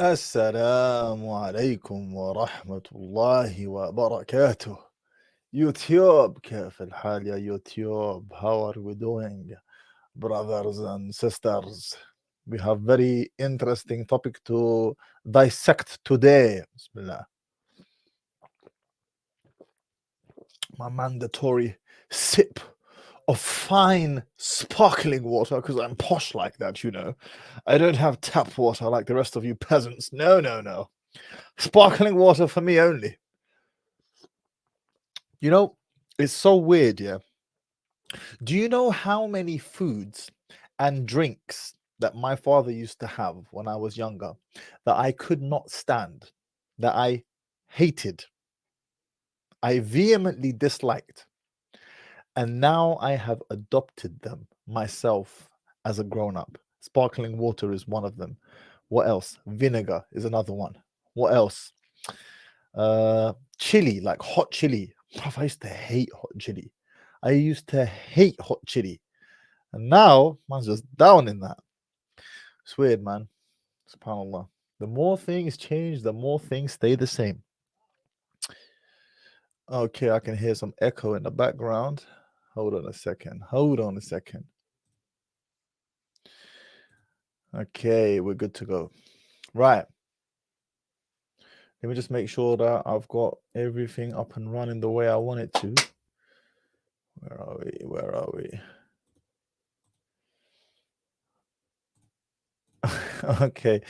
السلام عليكم ورحمة الله وبركاته. YouTube, كيف الحال يا يوتيوب? How are we doing, brothers and sisters? We have very interesting topic to dissect today. Bismillah. My mandatory sip of fine sparkling water, because I'm posh like that, you know. I don't have tap water like the rest of you peasants. No, no, no. Sparkling water for me only. You know, it's so weird, yeah. Do you know how many foods and drinks that my father used to have when I was younger that I could not stand, that I hated, I vehemently disliked, and now I have adopted them myself as a grown up? Sparkling water is one of them. What else? Vinegar is another one. What else? Chili, like hot chili. I used to hate hot chili. I used to hate hot chili. And now, man's just down in that. It's weird, man. SubhanAllah. The more things change, the more things stay the same. Okay, I can hear some echo in the background. Hold on a second. Hold on a second. Okay, we're good to go. Right. Let me just make sure that I've got everything up and running the way I want it to. Where are we? Where are we? Okay.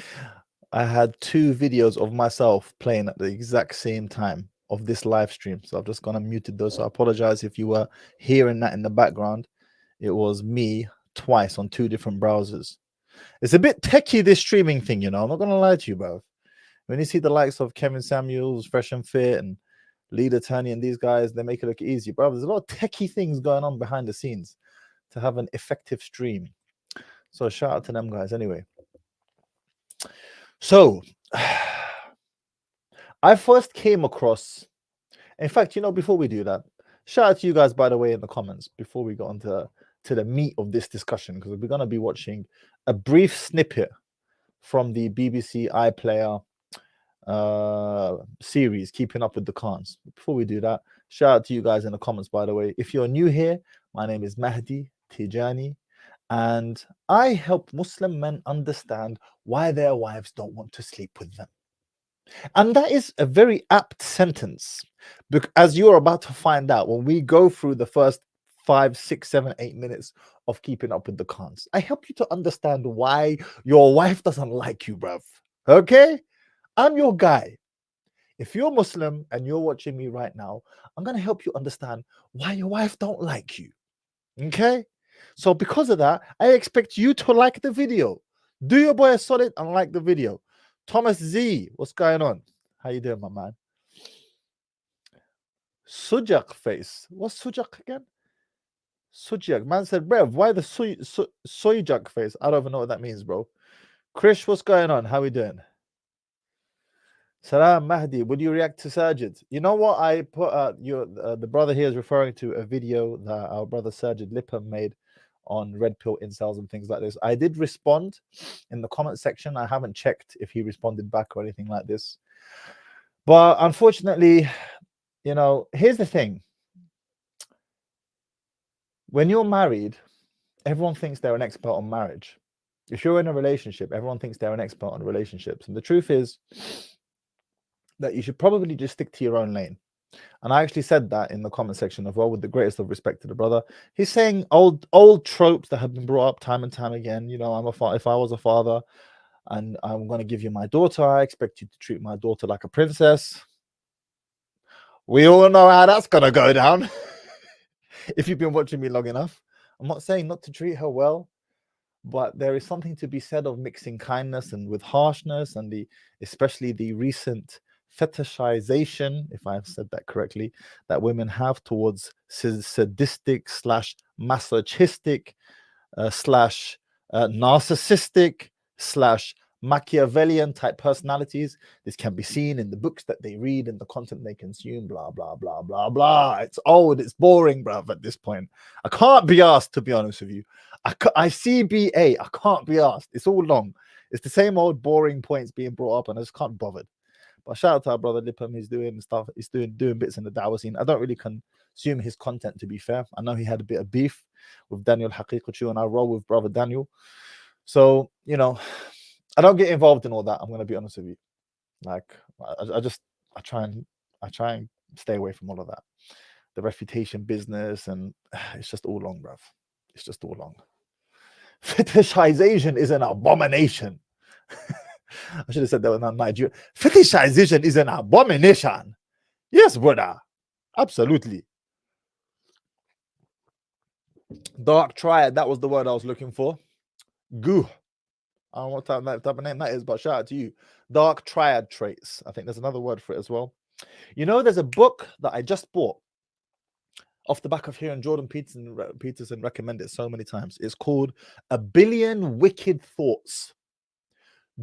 I had 2 videos of myself playing at the exact same time of this live stream. So I've just gone and muted those. So I apologize if you were hearing that in the background. It was me twice on 2 different browsers. It's a bit techie, this streaming thing, you know. I'm not gonna lie to you, bro. When you see the likes of Kevin Samuels, Fresh and Fit, and Leader Turney and these guys, they make it look easy, bro. There's a lot of techie things going on behind the scenes to have an effective stream. So shout out to them guys anyway. So I first came across, in fact, you know, before we do that, shout out to you guys, by the way, in the comments before we go on to the meat of this discussion, because we're going to be watching a brief snippet from the BBC iPlayer series, Keeping Up with the Khans. Before we do that, shout out to you guys in the comments, by the way. If you're new here, my name is Mahdi Tijani, and I help Muslim men understand why their wives don't want to sleep with them. And that is a very apt sentence, because as you're about to find out when we go through the first 5, 6, 7, 8 minutes of Keeping Up with the Khans, I help you to understand why your wife doesn't like you, bruv. Okay? I'm your guy. If you're Muslim and you're watching me right now, I'm going to help you understand why your wife don't like you. Okay? So because of that, I expect you to like the video. Do your boy a solid and like the video. Thomas Z, what's going on? How you doing, my man? Sujak face. What's Sujak again? Sujak. Man said, Rev, why the Sujak face? I don't even know what that means, bro. Krish, what's going on? How we doing? Salam Mahdi, would you react to Sajid? You know what I put? The brother here is referring to a video that our brother Sajid Lippam made on red pill incels and things like this. I did respond in the comment section. I haven't checked if he responded back or anything like this. But unfortunately, you know, here's the thing. When you're married, everyone thinks they're an expert on marriage. If you're in a relationship, everyone thinks they're an expert on relationships. And the truth is that you should probably just stick to your own lane. And I actually said that in the comment section as well, with the greatest of respect to the brother. He's saying old tropes that have been brought up time and time again. You know, if I was a father and I'm going to give you my daughter, I expect you to treat my daughter like a princess. We all know how that's going to go down. If you've been watching me long enough. I'm not saying not to treat her well, but there is something to be said of mixing kindness and with harshness, and especially the recent fetishization, if I've said that correctly, that women have towards sadistic / masochistic / narcissistic / Machiavellian type personalities. This can be seen in the books that they read and the content they consume, blah, blah, blah, blah, blah. It's old, it's boring, bruv, at this point. I can't be asked, to be honest with you. I see BA, I can't be asked. It's all long. It's the same old boring points being brought up, and I just can't bother. But shout out to our brother Lipham. He's doing stuff. He's doing bits in the Dawah scene. I don't really consume his content, to be fair. I know he had a bit of beef with Daniel Haqiqachu, and I roll with brother Daniel. So, you know, I don't get involved in all that. I'm going to be honest with you. Like, I try and stay away from all of that. The refutation business, and it's just all long, bruv. It's just all long. Fetishization is an abomination. I should have said that in Nigeria. Fetishization is an abomination. Yes, brother. Absolutely. Dark Triad. That was the word I was looking for. Goo. I don't know what type of name that is, but shout out to you. Dark Triad traits. I think there's another word for it as well. You know, there's a book that I just bought off the back of hearing Jordan Peterson recommend it so many times. It's called A Billion Wicked Thoughts.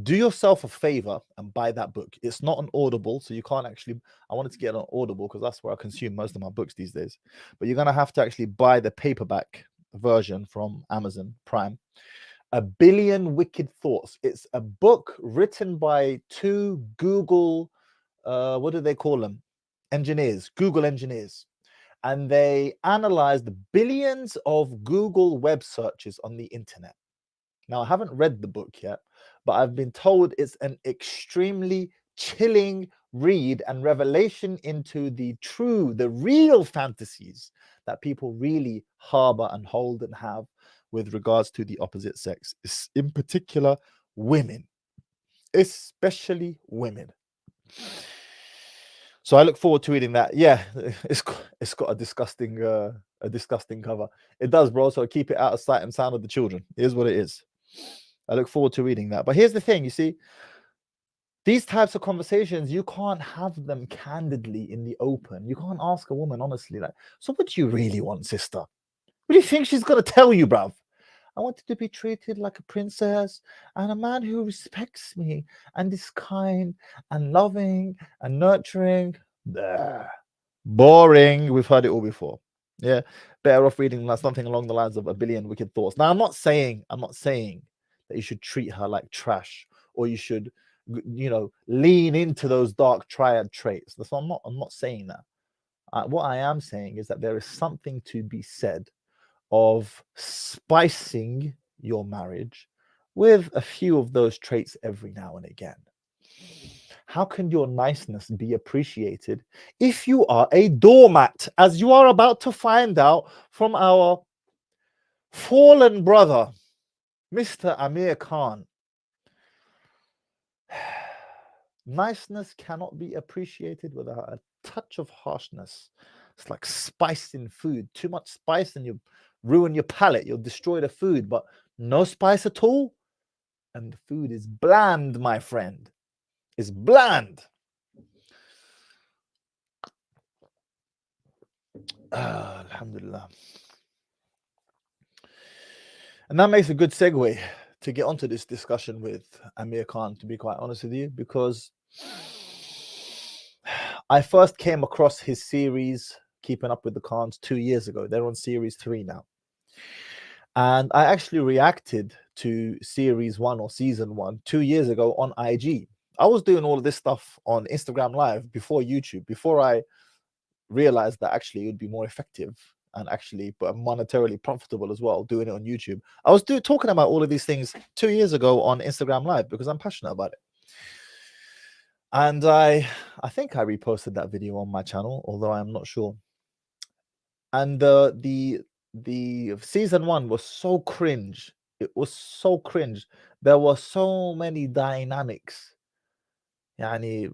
Do yourself a favor and buy that book. It's not an Audible, so you can't actually. I wanted to get an Audible because that's where I consume most of my books these days. But you're going to have to actually buy the paperback version from Amazon Prime. A Billion Wicked Thoughts. It's a book written by two Google, what do they call them? Engineers, Google engineers. And they analyzed billions of Google web searches on the internet. Now, I haven't read the book yet, but I've been told it's an extremely chilling read and revelation into the real fantasies that people really harbor and hold and have with regards to the opposite sex, in particular women, especially women. So I look forward to reading that. Yeah, it's got a disgusting cover. It does, bro. So keep it out of sight and sound of the children. It is what it is. I look forward to reading that. But here's the thing, you see, these types of conversations, you can't have them candidly in the open. You can't ask a woman honestly, like, so what do you really want, sister? What do you think she's gonna tell you, bruv? I wanted to be treated like a princess and a man who respects me and is kind and loving and nurturing. Blah. Boring. We've heard it all before. Yeah, better off reading something along the lines of A Billion Wicked Thoughts. Now, I'm not saying that you should treat her like trash or you should, you know, lean into those dark triad traits. That's what I'm not saying that. What I am saying is that there is something to be said of spicing your marriage with a few of those traits every now and again. How can your niceness be appreciated if you are a doormat, as you are about to find out from our fallen brother, Mr. Amir Khan? Niceness cannot be appreciated without a touch of harshness. It's like spice in food. Too much spice and you ruin your palate. You'll destroy the food, but no spice at all, and the food is bland, my friend. It's bland. Alhamdulillah. And that makes a good segue to get onto this discussion with Amir Khan, to be quite honest with you, because I first came across his series, Keeping Up with the Khans, 2 years ago. They're on series 3 now. And I actually reacted to series 1 or season 1 2 years ago on IG. I was doing all of this stuff on Instagram Live before YouTube, before I realized that actually it would be more effective and actually but monetarily profitable as well doing it on YouTube. I was talking about all of these things 2 years ago on Instagram Live because I'm passionate about it. And I think I reposted that video on my channel, although I'm not sure. And the season 1 was so cringe. It was so cringe. There were so many dynamics, yani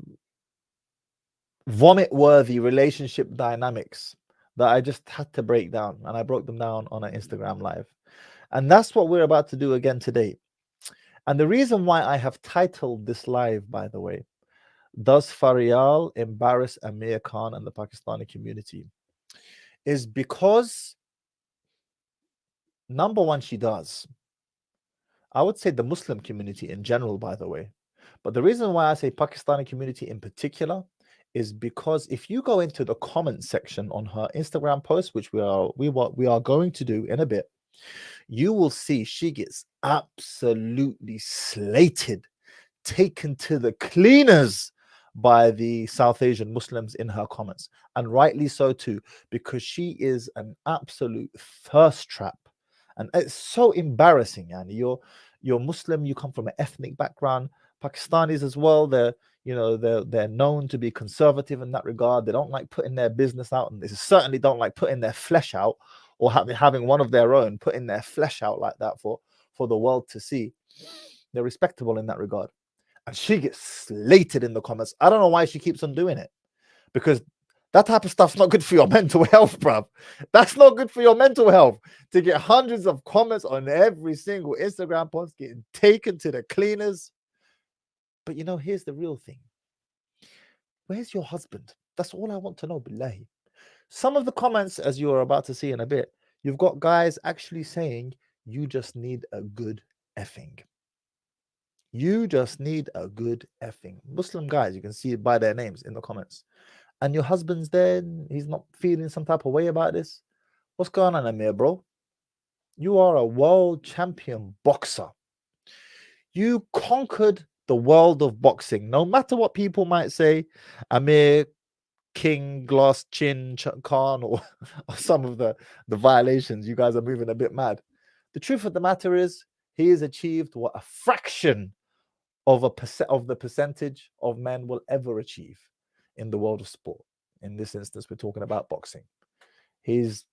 vomit-worthy relationship dynamics that I just had to break down, and I broke them down on an Instagram Live. And that's what we're about to do again today. And the reason why I have titled this live, by the way, Does Faryal Embarrass Amir Khan and the Pakistani community, is because, number one, she does. I would say the Muslim community in general, by the way. But the reason why I say Pakistani community in particular is because if you go into the comment section on her Instagram post, which we are going to do in a bit, you will see she gets absolutely slated, taken to the cleaners by the South Asian Muslims in her comments, and rightly so too, because she is an absolute thirst trap, and it's so embarrassing. And you're Muslim, you come from an ethnic background. Pakistanis as well, they're known to be conservative in that regard. They don't like putting their business out, and they certainly don't like putting their flesh out, or having one of their own putting their flesh out like that for the world to see. They're respectable in that regard. And she gets slated in the comments. I don't know why she keeps on doing it, because that type of stuff's not good for your mental health, bruv. That's not good for your mental health, to get hundreds of comments on every single Instagram post, getting taken to the cleaners. But here's the real thing. Where's your husband? That's all I want to know, billahi. Some of the comments, as you are about to see in a bit, you've got guys actually saying, you just need a good effing. You just need a good effing. Muslim guys, you can see it by their names in the comments. And your husband's there, he's not feeling some type of way about this. What's going on, Amir, bro? You are a world champion boxer. You conquered the world of boxing. No matter what people might say, Amir, King, Glass, Chin, Khan, or some of the violations, you guys are moving a bit mad. The truth of the matter is, he has achieved what a fraction of the percentage of men will ever achieve in the world of sport. In this instance, we're talking about boxing. He's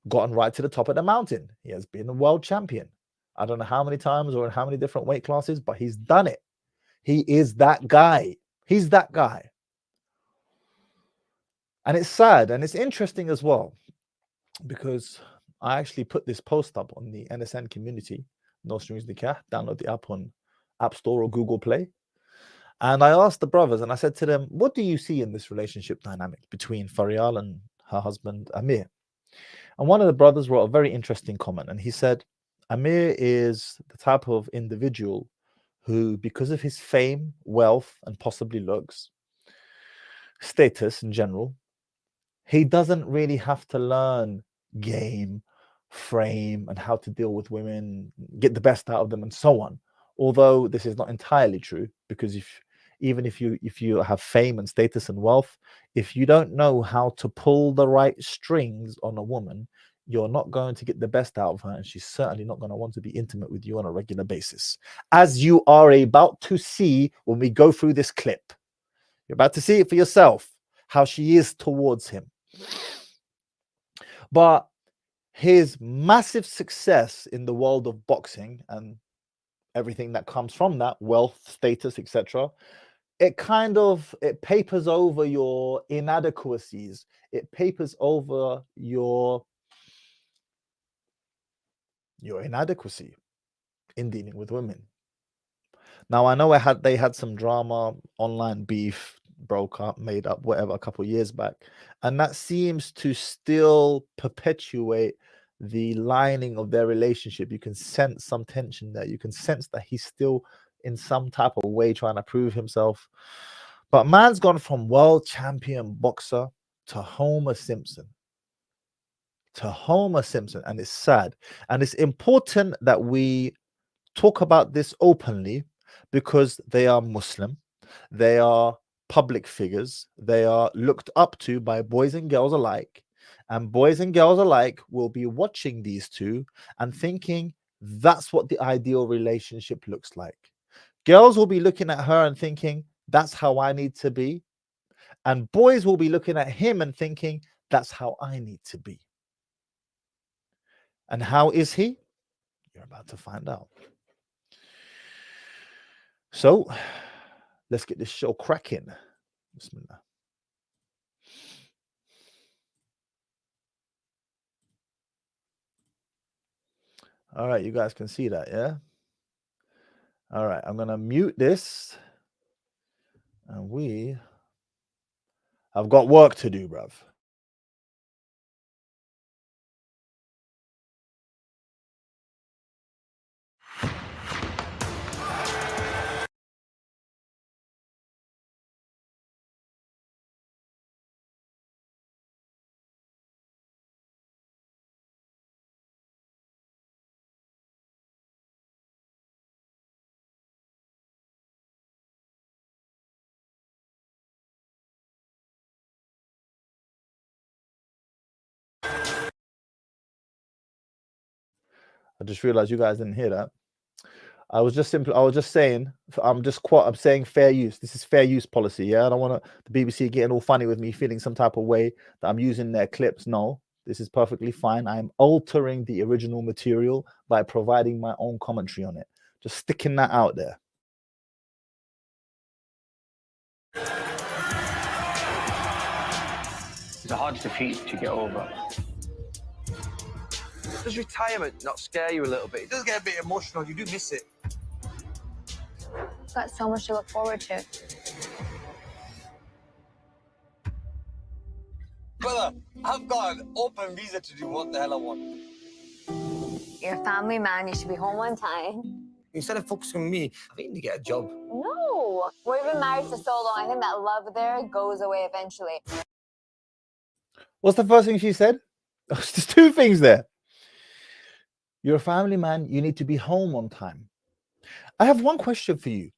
gotten right to the top of the mountain. He has been a world champion. I don't know how many times or in how many different weight classes, but he's done it. He is that guy. He's that guy. And it's sad and it's interesting as well, because I actually put this post up on the NSN community, No Strings Nikah. Download the app on App Store or Google Play. And I asked the brothers, and I said to them, what do you see in this relationship dynamic between Faryal and her husband, Amir? And one of the brothers wrote a very interesting comment, and he said, Amir is the type of individual who, because of his fame, wealth, and possibly looks, status in general, he doesn't really have to learn game, frame, and how to deal with women, get the best out of them, and so on. Although this is not entirely true, because even if you have fame and status and wealth, if you don't know how to pull the right strings on a woman, you're not going to get the best out of her, and she's certainly not going to want to be intimate with you on a regular basis, as you are about to see when we go through this clip. You're about to see it for yourself, how she is towards him. But his massive success in the world of boxing and everything that comes from that, wealth, status, etc., it papers over your inadequacies. It papers over your inadequacy in dealing with women. Now, I know they had some drama, online beef, broke up, made up, whatever, a couple of years back, and that seems to still perpetuate the lining of their relationship. You can sense some tension there. You can sense that he's still in some type of way trying to prove himself. But man's gone from world champion boxer to Homer Simpson. And it's sad. And it's important that we talk about this openly, because they are Muslim, they are public figures, they are looked up to by boys and girls alike, and boys and girls alike will be watching these two and thinking that's what the ideal relationship looks like. Girls will be looking at her and thinking that's how I need to be, and boys will be looking at him and thinking that's how I need to be. And how is he? You're about to find out. So let's get this show cracking. Bismillah. All right, you guys can see that, yeah? All right, I'm gonna mute this, and we have got work to do, bruv. I just realized you guys didn't hear that. I was just saying, I'm saying fair use. This is fair use policy. Yeah, I don't want the BBC getting all funny with me, feeling some type of way that I'm using their clips. No, this is perfectly fine. I'm altering the original material by providing my own commentary on it. Just sticking that out there. It's a hard defeat to get over. Does retirement not scare you a little bit? It does get a bit emotional. You do miss it. I've got so much to look forward to. Brother, I've got an open visa to do what the hell I want. You're a family man. You should be home on time. Instead of focusing on me, I think you need to get a job. No. We've been married for so long. I think that love there goes away eventually. What's the first thing she said? There's two things there. You're a family man. You need to be home on time. I have one question for you,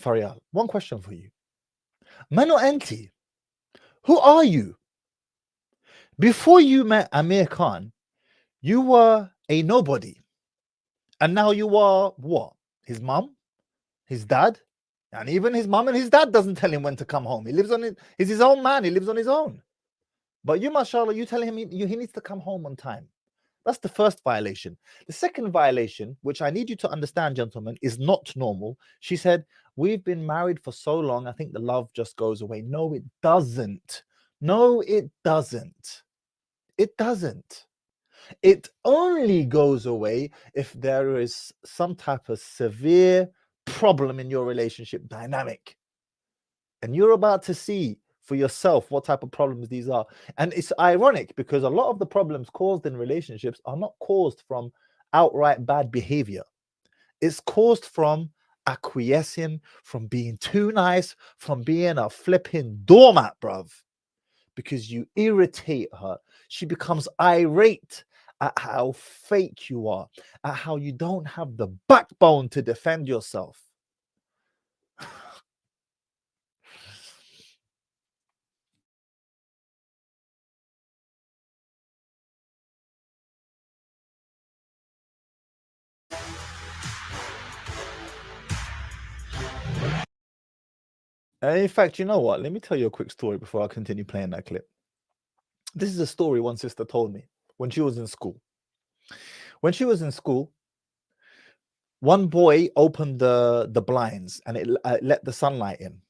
Faryal. One question for you. Mano Enti, who are you? Before you met Amir Khan, you were a nobody. And now you are what? His mum? His dad? And even his mum and his dad doesn't tell him when to come home. He lives on it. He's his own man. He lives on his own. But you, mashallah, you tell him he needs to come home on time. That's the first violation. The second violation, which I need you to understand, gentlemen, is not normal. She said, we've been married for so long, I think the love just goes away. No, it doesn't. No, it doesn't. It doesn't. It only goes away if there is some type of severe problem in your relationship dynamic. And you're about to see for yourself what type of problems these are. And it's ironic because a lot of the problems caused in relationships are not caused from outright bad behavior. It's caused from acquiescing, from being too nice, from being a flipping doormat, bruv. Because you irritate her. She becomes irate at how fake you are, at how you don't have the backbone to defend yourself. In fact, you know what? Let me tell you a quick story before I continue playing that clip. This is a story one sister told me when she was in school. When she was in school, one boy opened the blinds and it let the sunlight in.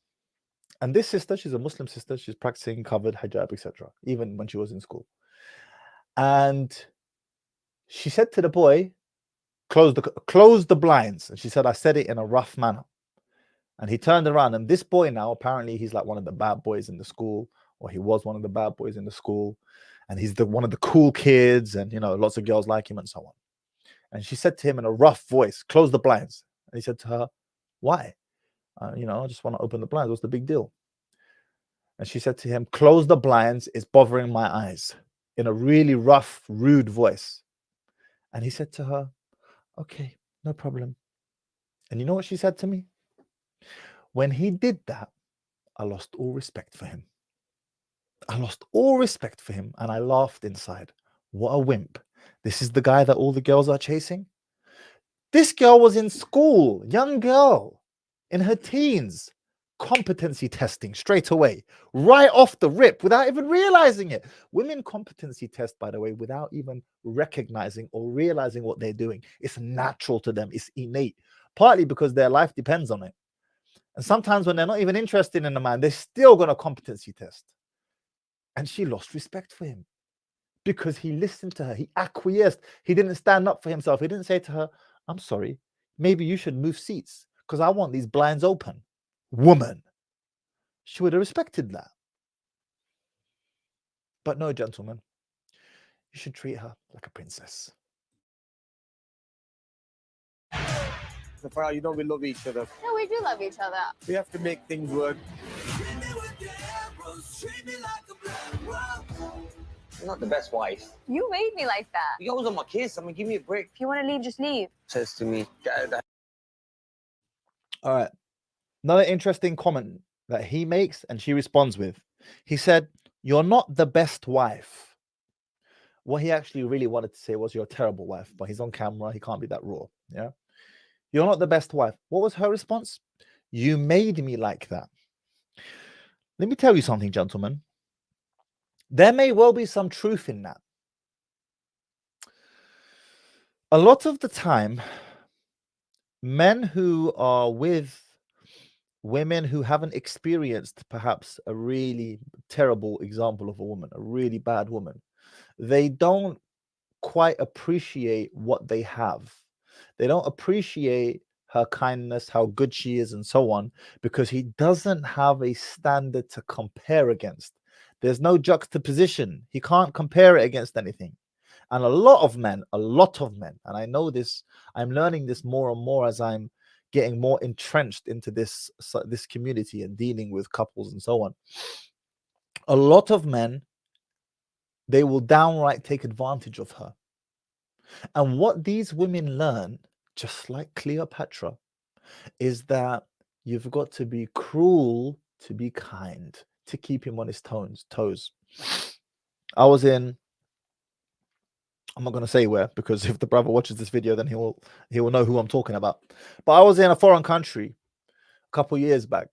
And this sister, she's a Muslim sister, she's practicing covered hijab, etc., even when she was in school. And she said to the boy, close the blinds. And she said, I said it in a rough manner. And he turned around, and this boy now, apparently he's like one of the bad boys in the school, or he was one of the bad boys in the school, and he's one of the cool kids, and you know, lots of girls like him and so on. And she said to him in a rough voice, close the blinds. And he said to her, why? You know, I just want to open the blinds. What's the big deal? And she said to him, close the blinds, it's bothering my eyes, in a really rough, rude voice. And he said to her, okay, no problem. And you know what she said to me? When he did that, I lost all respect for him. I lost all respect for him, and I laughed inside. What a wimp. This is the guy that all the girls are chasing? This girl was in school, young girl, in her teens. Competency testing straight away, right off the rip, without even realizing it. Women competency test, by the way, without even recognizing or realizing what they're doing. It's natural to them. It's innate, partly because their life depends on it. And sometimes when they're not even interested in a man, they're still going to competency test. And she lost respect for him because he listened to her. He acquiesced. He didn't stand up for himself. He didn't say to her, I'm sorry, maybe you should move seats because I want these blinds open. Woman. She would have respected that. But no, gentlemen, you should treat her like a princess. So Faryal, you know we love each other. No, we do love each other. We have to make things work. You're not the best wife. You made me like that. You always on my case. I mean, give me a break. If you want to leave, just leave. Says to me, All right. Another interesting comment that he makes and she responds with. He said, you're not the best wife. what he actually really wanted to say was, you're a terrible wife, but he's on camera, he can't be that raw. Yeah, you're not the best wife. What was her response? You made me like that. Let me tell you something, gentlemen. There may well be some truth in that. A lot of the time, men who are with women who haven't experienced perhaps a really terrible example of a woman, a really bad woman, they don't quite appreciate what they have. They don't appreciate her kindness, how good she is, and so on, because he doesn't have a standard to compare against. There's no juxtaposition. He can't compare it against anything. And a lot of men, and I know this, I'm learning this more and more as I'm getting more entrenched into this community and dealing with couples and so on. A lot of men, they will downright take advantage of her. And what these women learn, just like Cleopatra, is that you've got to be cruel to be kind, to keep him on his toes. I was in, I'm not going to say where, because if the brother watches this video, then he will know who I'm talking about. But I was in a foreign country a couple years back,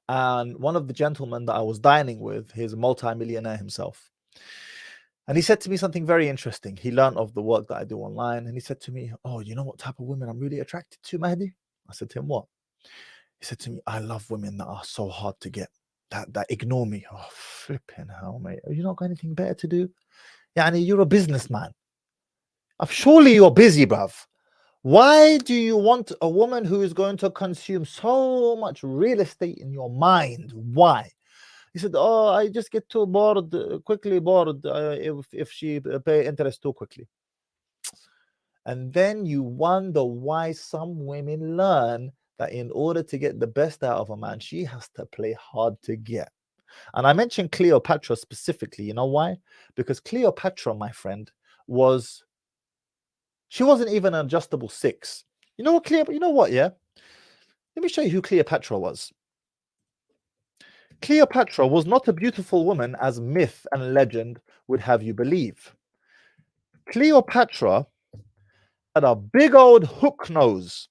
and one of the gentlemen that I was dining with, he's a multi-millionaire himself. And he said to me something very interesting. He learned of the work that I do online, and he said to me, oh, you know what type of women I'm really attracted to, Mahdi? I said to him, what? He said to me, I love women that are so hard to get, that ignore me. Oh, flipping hell, mate. Have you not got anything better to do? Yani, you're a businessman. Surely you're busy, bruv. Why do you want a woman who is going to consume so much real estate in your mind? Why? He said, oh, I just get too bored, quickly bored if she pay interest too quickly. And then you wonder why some women learn that in order to get the best out of a man, she has to play hard to get. And I mentioned Cleopatra specifically. You know why? Because Cleopatra, my friend, she wasn't even an adjustable 6. You know what, Cleopatra? You know what? Yeah. Let me show you who Cleopatra was. Cleopatra was not a beautiful woman as myth and legend would have you believe. Cleopatra had a big old hook nose.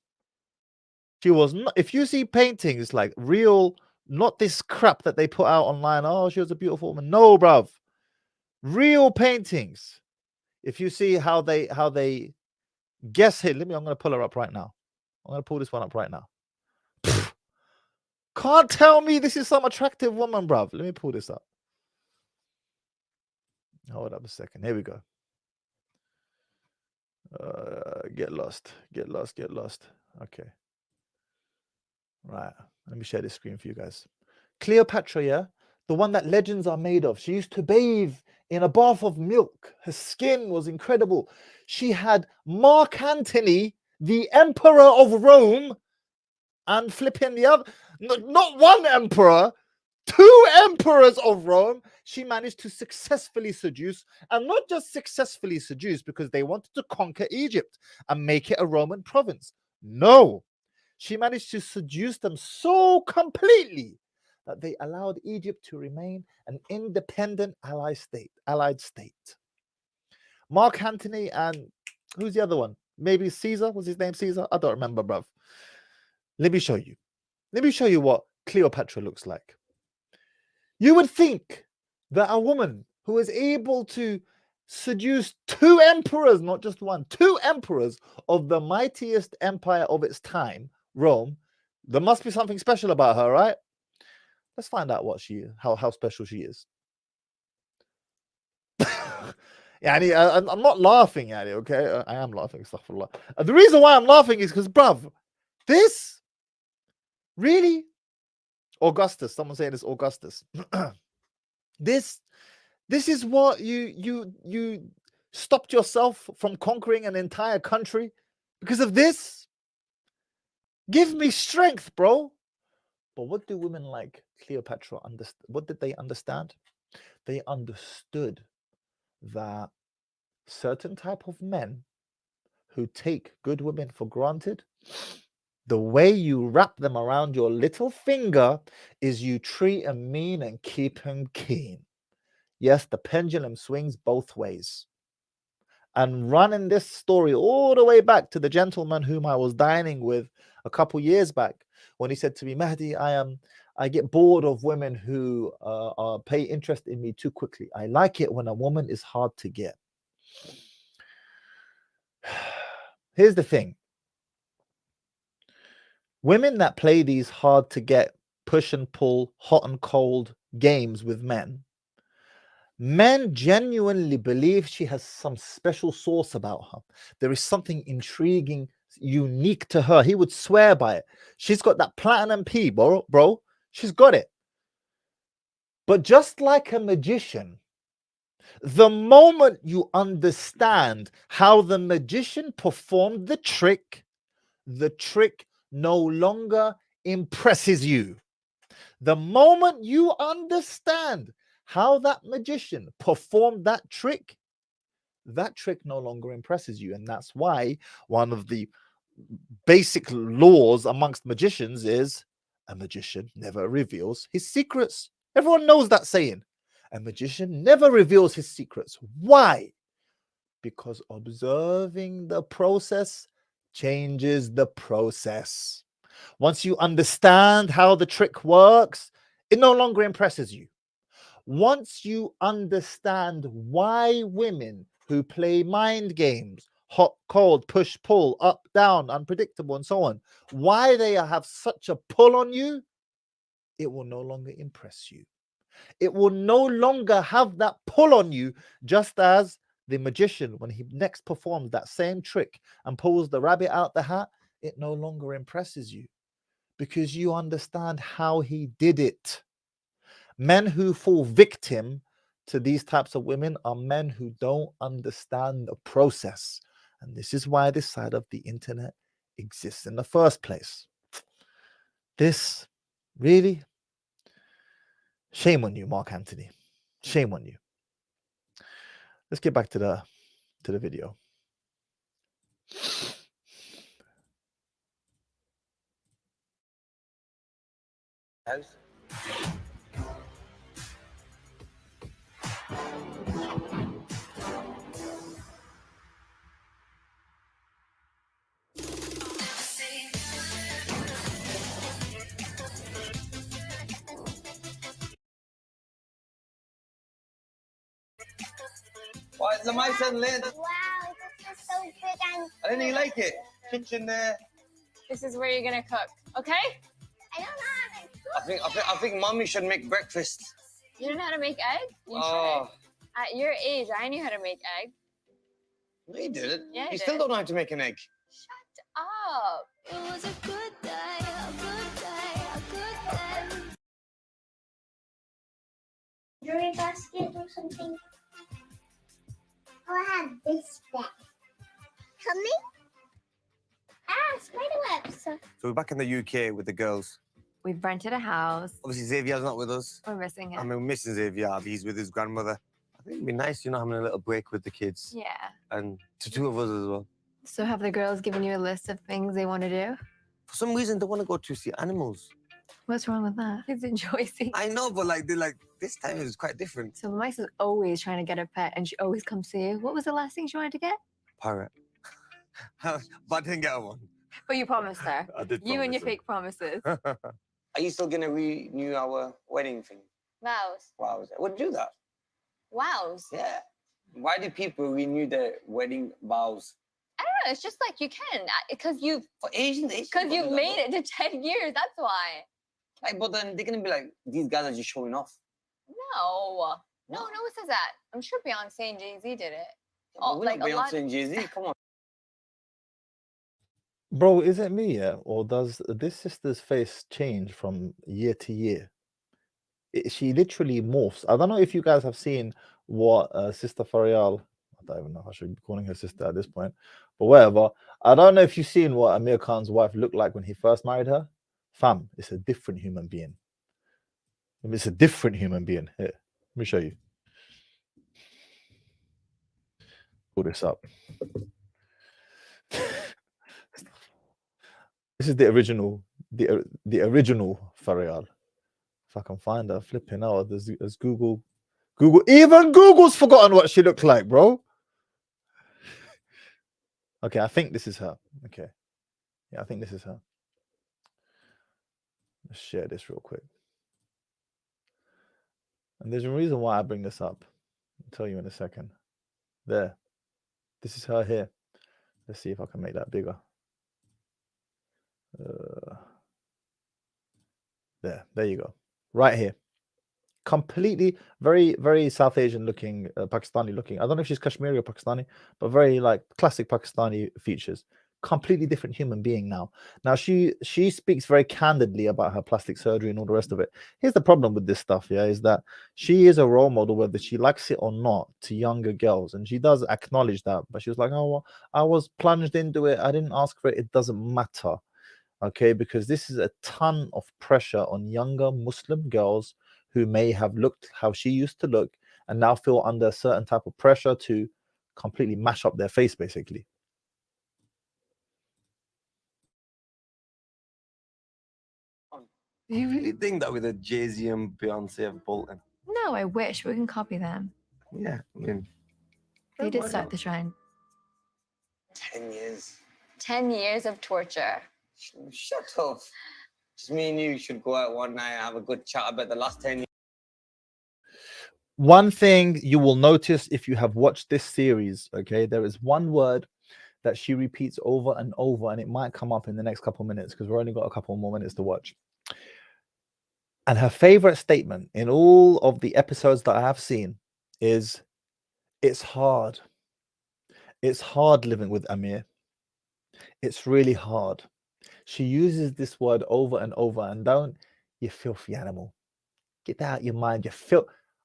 She was not, if you see paintings like real, not this crap that they put out online, oh, she was a beautiful woman. No, bruv. Real paintings. If you see how they guess here, I'm going to pull her up right now. I'm going to pull this one up right now. Pfft. Can't tell me this is some attractive woman, bruv. Let me pull this up. Hold up a second. Here we go. Get lost. Okay. Right. Let me share this screen for you guys. Cleopatra, yeah? The one that legends are made of. She used to bathe in a bath of milk. Her skin was incredible. She had Mark Antony, the Emperor of Rome, and flipping the other, not one emperor, 2 emperors of Rome, she managed to successfully seduce, and not just successfully seduce because they wanted to conquer Egypt and make it a Roman province. No, she managed to seduce them so completely that they allowed Egypt to remain an independent allied state. Mark Antony and who's the other one? Maybe Caesar? Was his name Caesar? I don't remember, bruv. Let me show you. Let me show you what Cleopatra looks like. You would think that a woman who is able to seduce 2 emperors, not just one, 2 emperors of the mightiest empire of its time, Rome, there must be something special about her, right? Let's find out what she is, how special she is. Yeah, I'm not laughing at it, okay? I am laughing, astaghfirullah. The reason why I'm laughing is because, bruv, this really Augustus, someone saying it's Augustus. This is what you stopped yourself from conquering an entire country because of this? Give me strength, bro. But what do women like Cleopatra understand? What did they understand? They understood that certain type of men who take good women for granted, the way you wrap them around your little finger is you treat them mean and keep them keen. Yes, the pendulum swings both ways. and running this story all the way back to the gentleman whom I was dining with a couple years back, when he said to me, Mahdi, I get bored of women who pay interest in me too quickly. I like it when a woman is hard to get. Here's the thing. Women that play these hard to get, push and pull, hot and cold games with men, men genuinely believe she has some special sauce about her. There is something intriguing, unique to her. He would swear by it. She's got that platinum P, bro. She's got it. But just like a magician, the moment you understand how the magician performed the trick no longer impresses you. The moment you understand how that magician performed that trick no longer impresses you. And that's why one of the basic laws amongst magicians is a magician never reveals his secrets. Everyone knows that saying. A magician never reveals his secrets. Why? Because observing the process changes the process. Once you understand how the trick works, it no longer impresses you. Once you understand why women who play mind games, hot, cold, push, pull, up, down, unpredictable, and so on, why they have such a pull on you, it will no longer impress you. It will no longer have that pull on you, just as the magician, when he next performs that same trick and pulls the rabbit out the hat, it no longer impresses you because you understand how he did it. Men who fall victim to these types of women are men who don't understand the process. And this is why this side of the internet exists in the first place. This really, shame on you, Mark Anthony. Shame on you. Let's get back to the video. Why is the mice and lid? Wow, this is so big and I didn't even like it. Kitchen there. This is where you're gonna cook, okay? I don't know how to cook. I think mommy should make breakfast. You don't know how to make egg? You Oh, should. At your age, I knew how to make egg. no, you didn't. Yeah, I you still did. don't know how to make an egg. Shut up. It was a good day, a good day, a good day. You're basket or something? Oh, I have this bag. Coming? Ah, spider webs. So we're back in the UK with the girls. We've rented a house. Obviously, Xavier's not with us. We're missing him. I mean, we're missing Xavier. He's with his grandmother. I think it'd be nice, having a little break with the kids. Yeah. And to two of us as well. So have the girls given you a list of things they want to do? For some reason, they want to go to see animals. What's wrong with that? Kids enjoy seeing. I know, but this time it was quite different. So Mike's is always trying to get a pet, and she always comes to you. What was the last thing she wanted to get? Parrot. But I didn't get one. But you promised her. I did. You and your promise fake promises. her. Are you still gonna renew our wedding thing? Vows. Wow, would you do that? Wows. Yeah. Why do people renew their wedding vows? I don't know. It's just like you can because you've For Asians, made it to 10 years. That's why. But then they're gonna be like, these guys are just showing off. No. No one says that. I'm sure Beyonce and Jay-Z did it. Oh, like a lot- Beyonce and Jay-Z. Come on. Bro, is it me, yeah? Or does this sister's face change from year to year? She literally morphs. I don't know if you guys have seen what Sister Faryal, I don't even know if I should be calling her sister at this point, but whatever. I don't know if you've seen what Amir Khan's wife looked like when he first married her. Fam, it's a different human being. It's a different human being. Here, let me show you. Pull this up. This is the original, the original Faryal. If I can find her, flipping out. There's Google. Even Google's forgotten what she looked like, bro. Okay, I think this is her. Okay. Yeah, I think this is her. Let's share this real quick. And there's a reason why I bring this up. I'll tell you in a second. There. This is her here. Let's see if I can make that bigger. There you go. Right here. Completely very, very South Asian looking, Pakistani looking. I don't know if she's Kashmiri or Pakistani, but very like classic Pakistani features. Completely different human being now. Now she speaks very candidly about her plastic surgery and all the rest of it. Here's the problem with this stuff, yeah, is that she is a role model, whether she likes it or not, to younger girls, and she does acknowledge that. But she was like, "Oh, well, I was plunged into it. I didn't ask for it. It doesn't matter." Okay, because this is a ton of pressure on younger Muslim girls who may have looked how she used to look and now feel under a certain type of pressure to completely mash up their face, basically. Do you really think that with a Jay-Z and Beyonce of Bolton? No, I wish. We can copy them. Yeah, I mean, They did why start not? the trend. 10 years. 10 years of torture. Shut up. Just me and you should go out one night and have a good chat about the last 10 years. One thing you will notice if you have watched this series, okay, there is one word that she repeats over and over, and it might come up in the next couple of minutes because we've only got a couple more minutes to watch. And her favorite statement in all of the episodes that I have seen is, "It's hard. It's hard living with Amir. It's really hard." She uses this word over and over, and don't, you filthy animal. Get that out of your mind.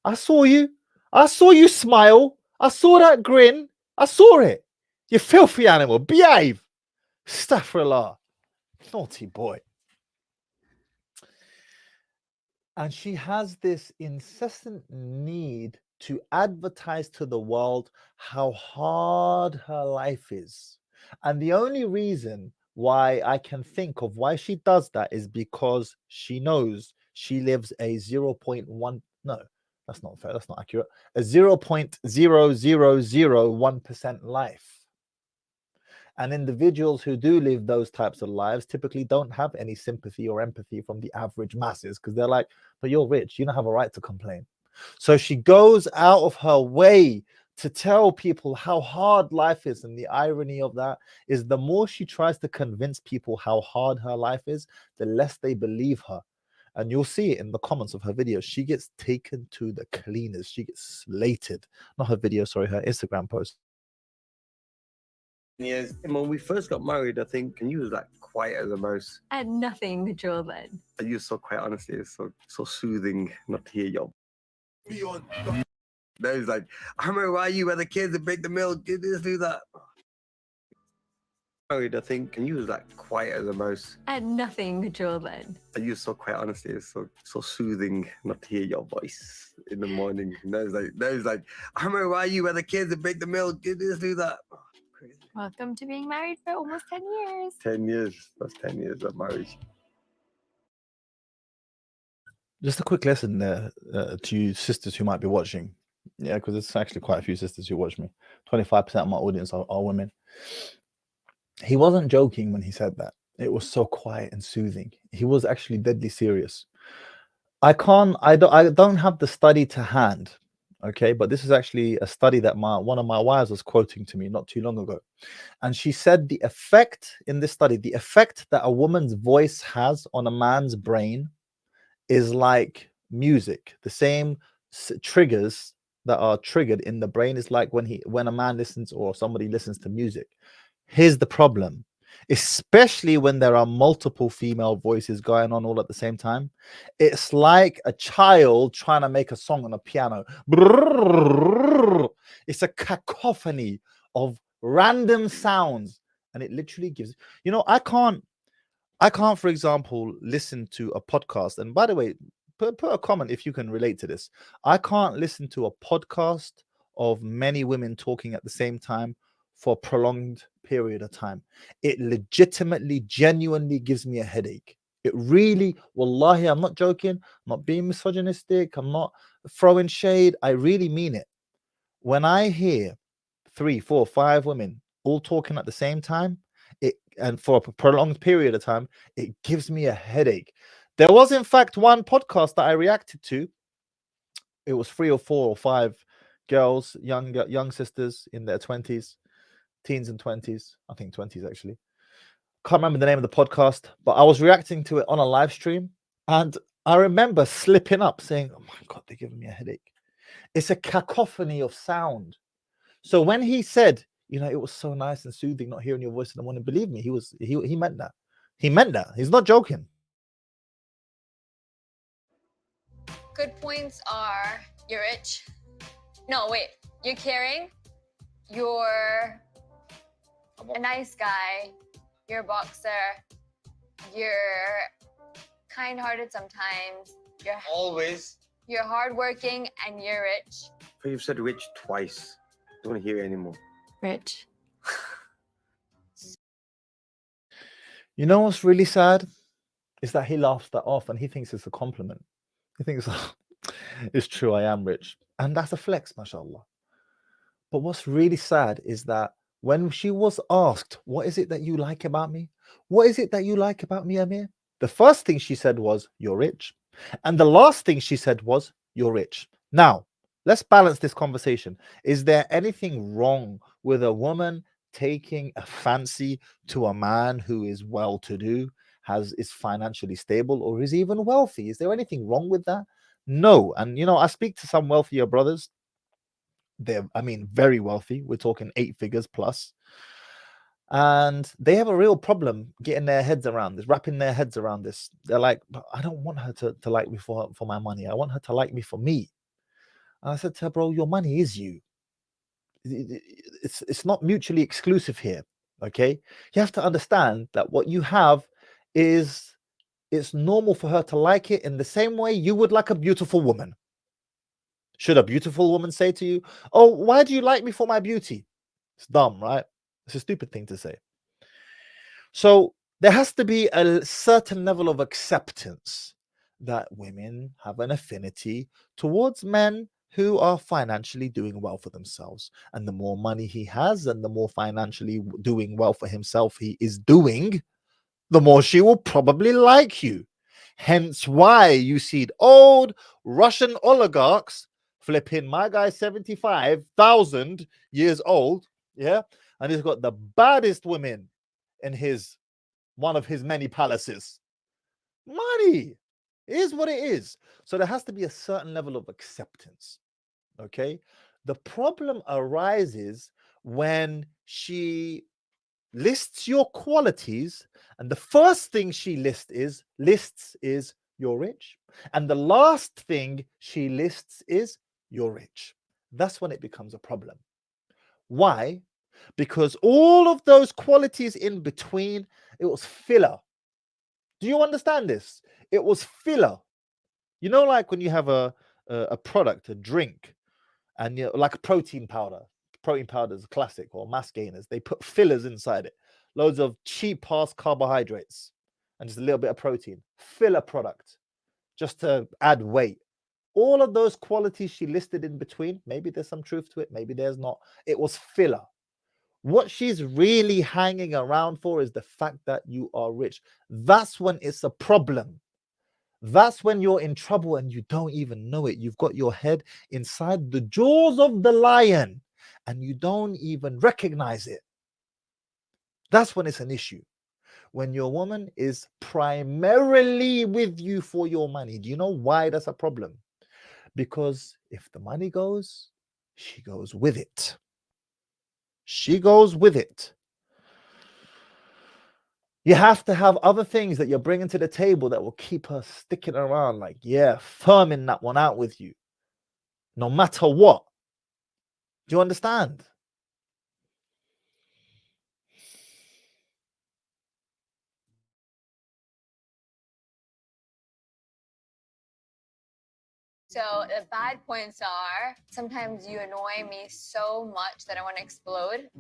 I saw you. I saw you smile. I saw that grin. I saw it. You filthy animal. Behave. Astaghfirullah. Naughty boy. And she has this incessant need to advertise to the world how hard her life is. And the only reason why I can think of why she does that is because she knows she lives a 0.1, no, that's not fair, that's not accurate, a 0.0001% life. And individuals who do live those types of lives typically don't have any sympathy or empathy from the average masses, because they're like, but you're rich, you don't have a right to complain. So she goes out of her way to tell people how hard life is. And the irony of that is the more she tries to convince people how hard her life is, the less they believe her. And you'll see it in the comments of her videos. She gets taken to the cleaners. She gets slated. Not her video, sorry, her Instagram post. Years. When we first got married, I think, and you was like quiet as a mouse. I had nothing control then. And you were so quiet, honestly. It's so soothing not to hear your. That was like, I remember why you were the kids that break the milk, did this, do that. Married, I think, and you was like quiet as a mouse. I had nothing control then. And you were so quiet, honestly. It's so soothing not to hear your voice in the morning. And that was like, I remember why you were the kids that break the milk, did this, do that. Crazy. Welcome to being married for almost 10 years. 10 years. That's 10 years of marriage. Just a quick lesson there to you sisters who might be watching. Yeah, because there's actually quite a few sisters who watch me. 25% of my audience are women. He wasn't joking when he said that. It was so quiet and soothing. He was actually deadly serious. I don't have the study to hand, okay, but this is actually a study that one of my wives was quoting to me not too long ago. And she said the effect in this study, the effect that a woman's voice has on a man's brain is like music. The same triggers that are triggered in the brain is like when a man listens or somebody listens to music. Here's the problem, especially when there are multiple female voices going on all at the same time. It's like a child trying to make a song on a piano. It's a cacophony of random sounds, and it literally gives, you know, I can't, for example, listen to a podcast. And by the way, put a comment if you can relate to this. I can't listen to a podcast of many women talking at the same time for a prolonged period of time. It legitimately, genuinely gives me a headache. It really, wallahi, I'm not joking, I'm not being misogynistic, I'm not throwing shade, I really mean it. When I hear 3, 4, 5 women all talking at the same time, and for a prolonged period of time, it gives me a headache. There was, in fact, one podcast that I reacted to. It was 3 or 4 or 5 girls, young sisters in their 20s, teens and 20s. I think 20s actually. Can't remember the name of the podcast, but I was reacting to it on a live stream, and I remember slipping up saying, "Oh my God, they're giving me a headache." It's a cacophony of sound. So when he said, you know, it was so nice and soothing not hearing your voice in the morning, believe me, he meant that. He meant that. He's not joking. Good points are you're rich. No, wait. You're caring. You're a nice guy. You're a boxer. You're kind-hearted sometimes. Always. You're hardworking and you're rich. But you've said rich twice. Don't want to hear it anymore. Rich. You know what's really sad is that he laughs that off and he thinks it's a compliment. He thinks, oh, it's true, I am rich. And that's a flex, mashallah. But what's really sad is that when she was asked, what is it that you like about me? What is it that you like about me, Amir? The first thing she said was, you're rich. And the last thing she said was, you're rich. Now, let's balance this conversation. Is there anything wrong with a woman taking a fancy to a man who is well-to-do, is financially stable, or is even wealthy? Is there anything wrong with that? No. And, you know, I speak to some wealthier brothers. They're, I mean, very wealthy. We're talking 8 figures plus. And they have a real problem getting their heads around this, wrapping their heads around this. They're like, but I don't want her to like me for my money. I want her to like me for me. And I said to her, bro, your money is you. It's not mutually exclusive here. Okay. You have to understand that what you have is, it's normal for her to like it in the same way you would like a beautiful woman. Should a beautiful woman say to you, oh, why do you like me for my beauty? It's dumb, right? It's a stupid thing to say. So there has to be a certain level of acceptance that women have an affinity towards men who are financially doing well for themselves. And the more money he has and the more financially doing well for himself he is doing, the more she will probably like you. Hence why you see old Russian oligarchs flipping, my guy 75,000 years old, yeah, and he's got the baddest women in one of his many palaces. Money is what it is. So there has to be a certain level of acceptance. Okay. The problem arises when she lists your qualities, and the first thing she lists is you're rich, and the last thing she lists is you're rich. That's when it becomes a problem. Why? Because all of those qualities in between, it was filler. Do you understand this? It was filler. You know, like when you have a product, a drink, and you know, like a protein powder. Protein powder is a classic, or mass gainers. They put fillers inside it, loads of cheap ass carbohydrates, and just a little bit of protein. Filler product, just to add weight. All of those qualities she listed in between, maybe there's some truth to it, maybe there's not. It was filler. What she's really hanging around for is the fact that you are rich. That's when it's a problem. That's when you're in trouble and you don't even know it. You've got your head inside the jaws of the lion and you don't even recognize it. That's when it's an issue. When your woman is primarily with you for your money. Do you know why that's a problem? Because if the money goes, she goes with it. She goes with it. You have to have other things that you're bringing to the table that will keep her sticking around, like, yeah, firming that one out with you, no matter what. Do you understand? So the bad points are sometimes you annoy me so much that I want to explode.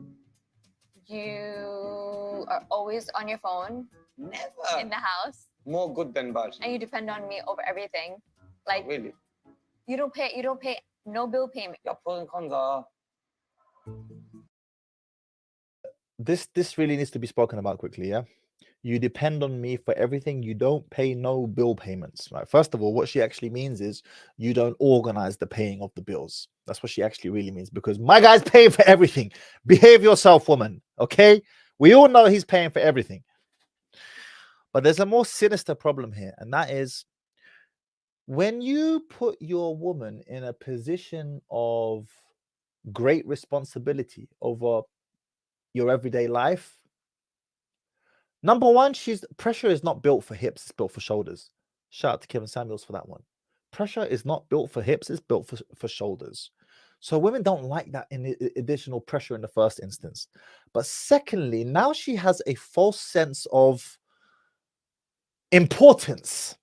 You are always on your phone Never. in the house, More good than bad. and you depend on me over everything. Like Really? you don't pay no bill payment. Your pros and cons are this really needs to be spoken about quickly. Yeah, you depend on me for everything. You don't pay no bill payments. Right. First of all, what she actually means is you don't organize the paying of the bills. That's what she actually really means, because my guy's paying for everything. Behave yourself, woman. Okay. We all know he's paying for everything. But there's a more sinister problem here, and that is when you put your woman in a position of great responsibility over your everyday life. Number one, pressure is not built for hips, it's built for shoulders. Shout out to Kevin Samuels for that one. Pressure is not built for hips, it's built for shoulders. So women don't like that additional pressure in the first instance. But secondly, now she has a false sense of importance.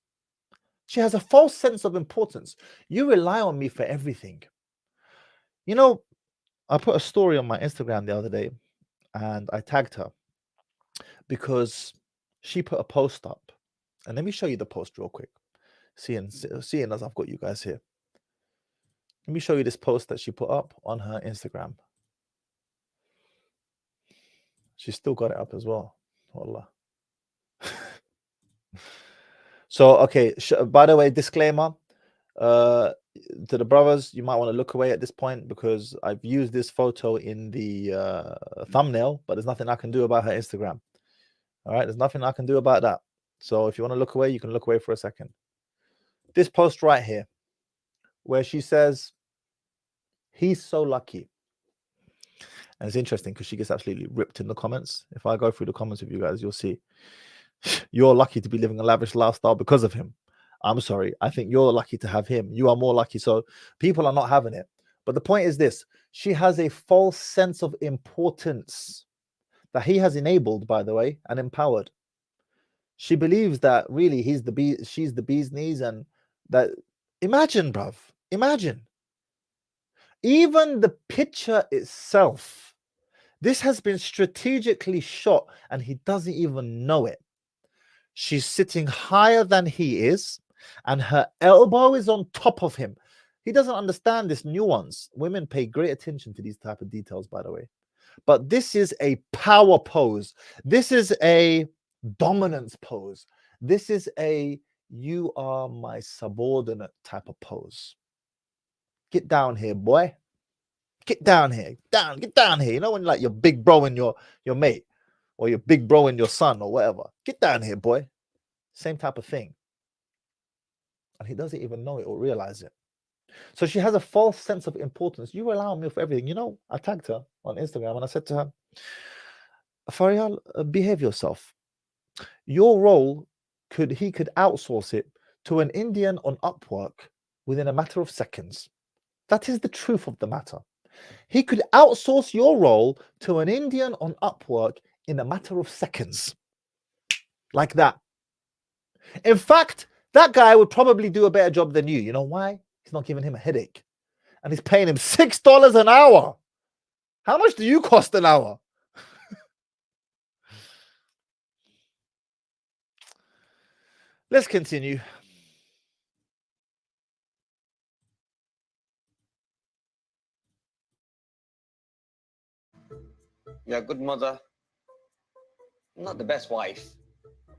She has a false sense of importance. You rely on me for everything. You know, I put a story on my Instagram the other day and I tagged her because she put a post up. And let me show you the post real quick. Seeing as I've got you guys here. Let me show you this post that she put up on her Instagram. She's still got it up as well. Wallah. So, okay. By the way, disclaimer. To the brothers, you might want to look away at this point because I've used this photo in the thumbnail, but there's nothing I can do about her Instagram. All right, there's nothing I can do about that. So if you want to look away, you can look away for a second. This post right here, where she says, he's so lucky. And it's interesting because she gets absolutely ripped in the comments. If I go through the comments with you guys, you'll see you're lucky to be living a lavish lifestyle because of him. I'm sorry. I think you're lucky to have him. You are more lucky. So people are not having it. But the point is this. She has a false sense of importance that he has enabled, by the way, and empowered. She believes that really she's the bee's knees, and that imagine, bruv, imagine. Even the picture itself, this has been strategically shot and he doesn't even know it. She's sitting higher than he is, and her elbow is on top of him. He doesn't understand this nuance. Women pay great attention to these type of details, by the way. But this is a power pose. This is a dominance pose. This is a you are my subordinate type of pose. Get down here, boy. Get down here. Get down here. You know when like your big bro and your mate, or your big bro and your son, or whatever. Get down here, boy. Same type of thing. And he doesn't even know it or realize it. So she has a false sense of importance. You rely on me for everything. You know, I tagged her on Instagram and I said to her, Faryal, behave yourself. Your role, he could outsource it to an Indian on Upwork within a matter of seconds. That is the truth of the matter. He could outsource your role to an Indian on Upwork in a matter of seconds. Like that. In fact, that guy would probably do a better job than you. You know why? He's not giving him a headache. And he's paying him $6 an hour. How much do you cost an hour? Let's continue. You're a good mother. Not the best wife.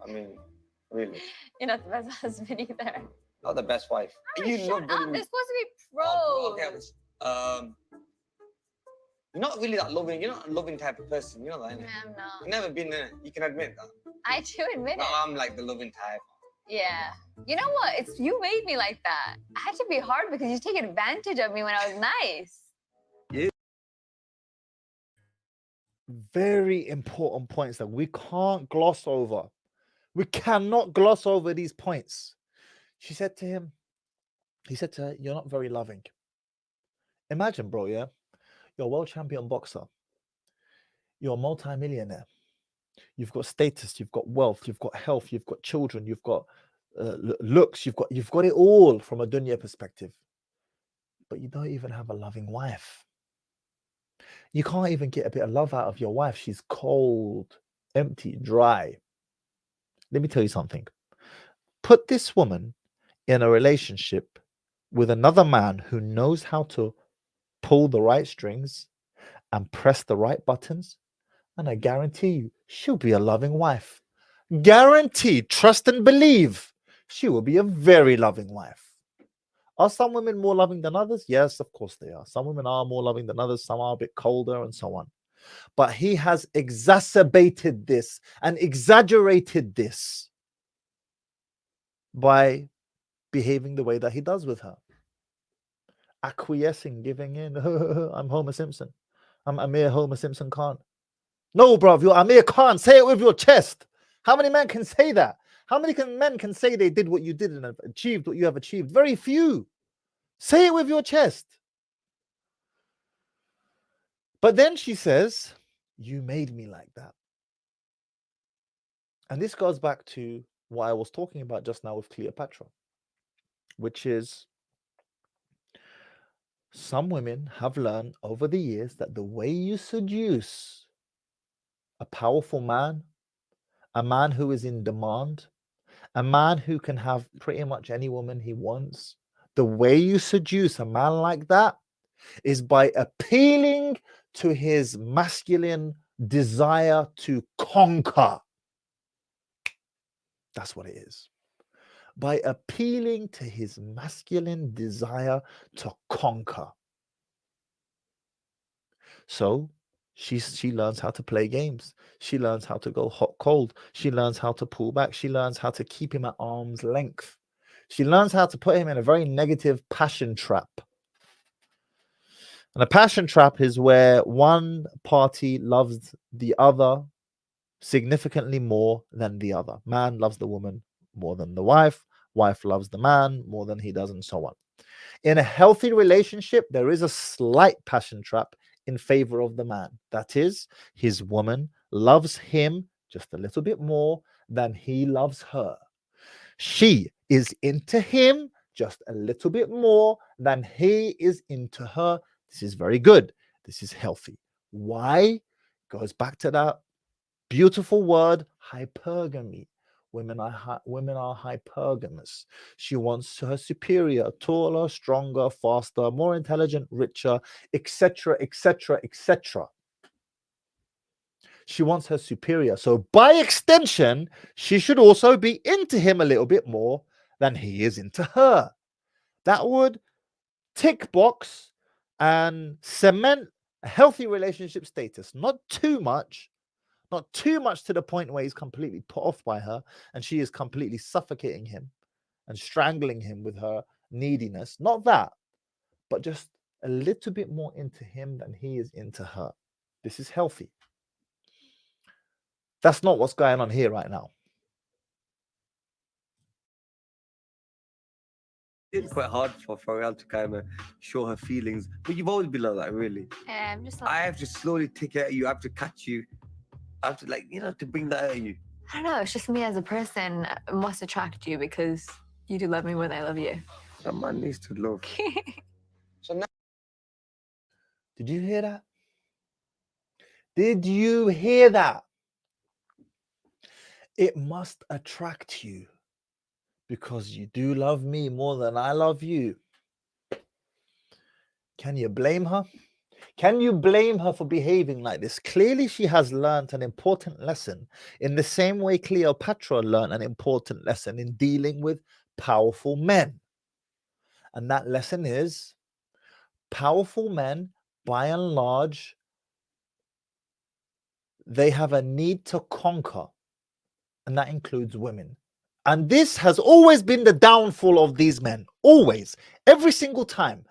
I mean, really. You're not the best husband either. Not the best wife. Oh, You shut love up. doing- They're supposed to be pros. Oh, okay. You're not really that loving. You're not a loving type of person. You know that, innit? I'm not. You've never been in it. You can admit that. I do admit No, it. I'm like the loving type. Yeah. You know what? It's you made me like that. I had to be hard because you take advantage of me when I was nice. Very important points that we can't gloss over. We cannot gloss over these points. She said to him, he said to her, you're not very loving. Imagine, bro, yeah? You're a world champion boxer. You're a multi-millionaire. You've got status, you've got wealth, you've got health, you've got children, you've got looks, you've got it all from a dunya perspective. But you don't even have a loving wife. You can't even get a bit of love out of your wife. She's cold, empty, dry. Let me tell you something. Put this woman in a relationship with another man who knows how to pull the right strings and press the right buttons, And I guarantee you, she'll be a loving wife. Guaranteed, trust and believe, she will be a very loving wife. Are some women more loving than others? Yes, of course they are. Some women are more loving than others. Some are a bit colder and so on. But he has exacerbated this and exaggerated this by behaving the way that he does with her. Acquiescing, giving in. I'm Homer Simpson. I'm Amir Homer Simpson Khan. No, bruv, you're Amir Khan. Say it with your chest. How many men can say that? How many men can say they did what you did and have achieved what you have achieved? Very few. Say it with your chest. But then she says, you made me like that. And this goes back to what I was talking about just now with Cleopatra, which is some women have learned over the years that the way you seduce a powerful man, a man who is in demand, a man who can have pretty much any woman he wants, the way you seduce a man like that is by appealing to his masculine desire to conquer. That's what it is. By appealing to his masculine desire to conquer. So she learns how to play games. She learns how to go hot cold. She learns how to pull back. She learns how to keep him at arm's length. She learns how to put him in a very negative passion trap. And a passion trap is where one party loves the other significantly more than the other. Man loves the woman more than the wife. Wife loves the man more than he does, and so on. In a healthy relationship, there is a slight passion trap in favor of the man. That is, his woman loves him just a little bit more than he loves her. She is into him just a little bit more than he is into her. This is very good. This is healthy. Why? Goes back to that beautiful word, hypergamy. Women are hypergamous. She wants her superior, taller, stronger, faster, more intelligent, richer, etc., etc., etc. She wants her superior. So by extension, she should also be into him a little bit more than he is into her. That would tick box and cement a healthy relationship status. Not too much to the point where he's completely put off by her and she is completely suffocating him and strangling him with her neediness. Not that, but just a little bit more into him than he is into her. This is healthy. That's not what's going on here right now. It's quite hard for Faryal to kind of show her feelings, but you've always been like that, really. Yeah, I'm just like, I have to slowly take it at you. I have to catch you. I have to, like, you know, to bring that out of you. I don't know. It's just me as a person must attract you because you do love me more than I love you. That man needs to love. So now Did you hear that? Did you hear that? It must attract you because you do love me more than I love you. Can you blame her? Can you blame her for behaving like this? Clearly, she has learned an important lesson in the same way Cleopatra learned an important lesson in dealing with powerful men. And that lesson is powerful men, by and large, they have a need to conquer, and that includes women. And this has always been the downfall of these men. Always. Every single time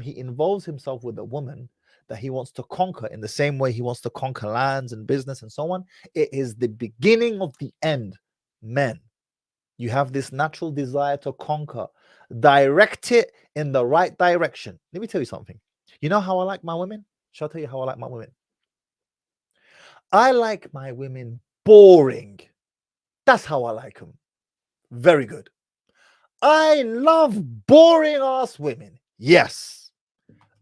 he involves himself with a woman that he wants to conquer in the same way he wants to conquer lands and business and so on, it is the beginning of the end. Men, you have this natural desire to conquer. Direct it in the right direction. Let me tell you something. You know how I like my women? Shall I tell you how I like my women? I like my women boring. That's how I like them. Very good. I love boring ass women. Yes.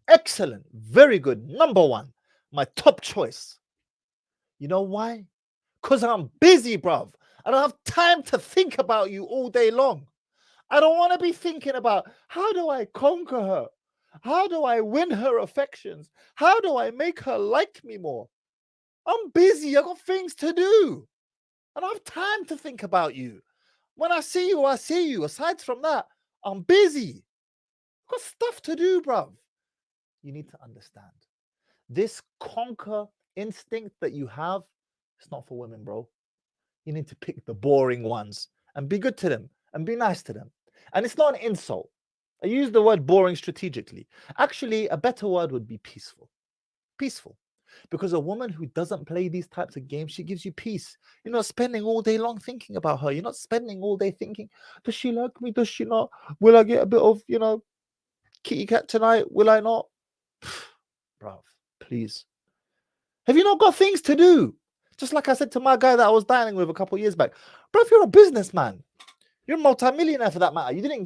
Excellent. Very good. Number one. My top choice. You know why? Because I'm busy, bruv. I don't have time to think about you all day long. I don't want to be thinking about how do I conquer her? How do I win her affections? How do I make her like me more? I'm busy. I got things to do. I don't have time to think about you. When I see you, I see you. Aside from that, I'm busy. I've got stuff to do, bruv. You need to understand. This conquer instinct that you have, it's not for women, bro. You need to pick the boring ones and be good to them and be nice to them. And it's not an insult. I use the word boring strategically. Actually, a better word would be peaceful. Peaceful. Because a woman who doesn't play these types of games, she gives you peace. You're not spending all day long thinking about her. You're not spending all day thinking, does she like me? Does she not? Will I get a bit of, kitty cat tonight? Will I not? Bruv, please. Have you not got things to do? Just like I said to my guy that I was dining with a couple of years back. Bro, if you're a businessman, you're a multimillionaire for that matter. You didn't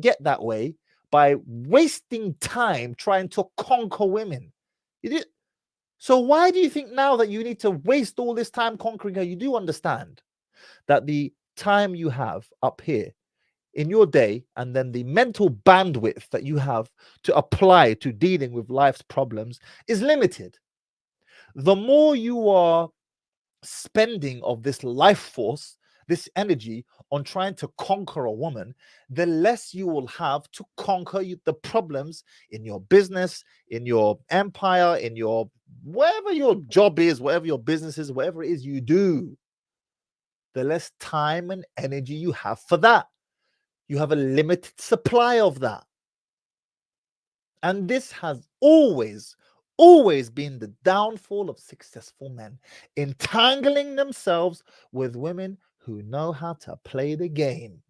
get that way by wasting time trying to conquer women. You did. So why do you think now that you need to waste all this time conquering her? You do understand that the time you have up here in your day and then the mental bandwidth that you have to apply to dealing with life's problems is limited. The more you are spending of this life force, this energy on trying to conquer a woman, the less you will have to conquer the problems in your business, in your empire, in your wherever your job is, whatever your business is, whatever it is you do. The less time and energy you have for that. You have a limited supply of that. And this has always been the downfall of successful men, entangling themselves with women who know how to play the game.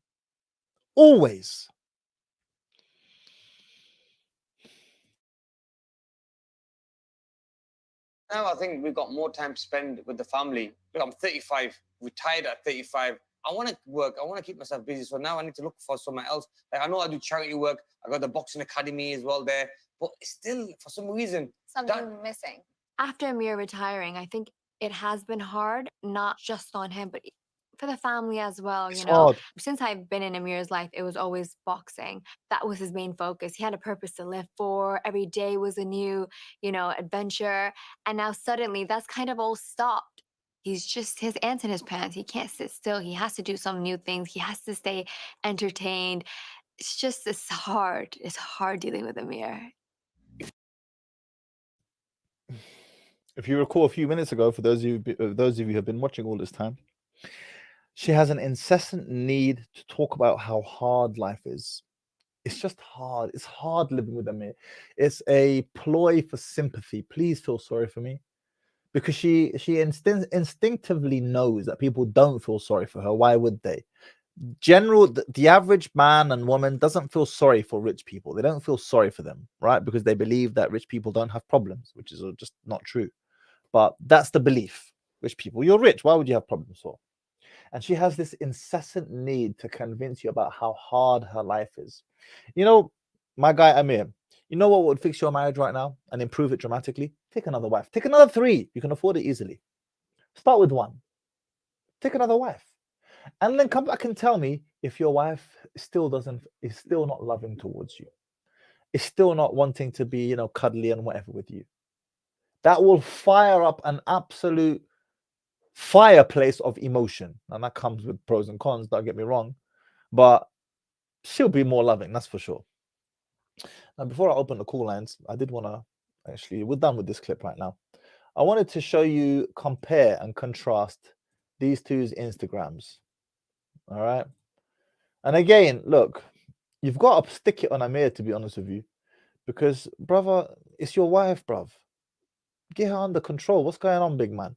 Always. Now I think we've got more time to spend with the family. Look, I'm 35, retired at 35. I want to work. I want to keep myself busy. So now I need to look for somewhere else. Like I know I do charity work. I got the boxing academy as well there. But still, for some reason, Something missing. After Amir retiring, I think it has been hard, not just on him, but for the family as well. It's You know, hard. since I've been in Amir's life, it was always boxing. That was his main focus. He had a purpose to live for. Every day was a new, adventure. And now suddenly that's kind of all stopped. He's just his ants in his pants. He can't sit still. He has to do some new things. He has to stay entertained. It's hard. It's hard dealing with Amir. If you recall a few minutes ago, for those of you who have been watching all this time, she has an incessant need to talk about how hard life is. It's just hard. It's hard living with Amir. It's a ploy for sympathy. Please feel sorry for me. Because she instinctively knows that people don't feel sorry for her. Why would they? The average man and woman doesn't feel sorry for rich people. They don't feel sorry for them, right? Because they believe that rich people don't have problems, which is just not true. But that's the belief. Rich people, you're rich. Why would you have problems for? And she has this incessant need to convince you about how hard her life is. You know, my guy Amir, you know what would fix your marriage right now and improve it dramatically? Take another wife. Take another 3. You can afford it easily. Start with 1. Take another wife. And then come back and tell me if your wife is still not loving towards you. Is still not wanting to be, cuddly and whatever with you. That will fire up an absolute fireplace of emotion. And that comes with pros and cons, don't get me wrong. But she'll be more loving, that's for sure. Now, before I open the call lines, I did want to actually, we're done with this clip right now. I wanted to show you, compare and contrast these two's Instagrams. All right. And again, look, you've got to stick it on Amir, to be honest with you, because, brother, it's your wife, bruv. Get her under control. What's going on, big man?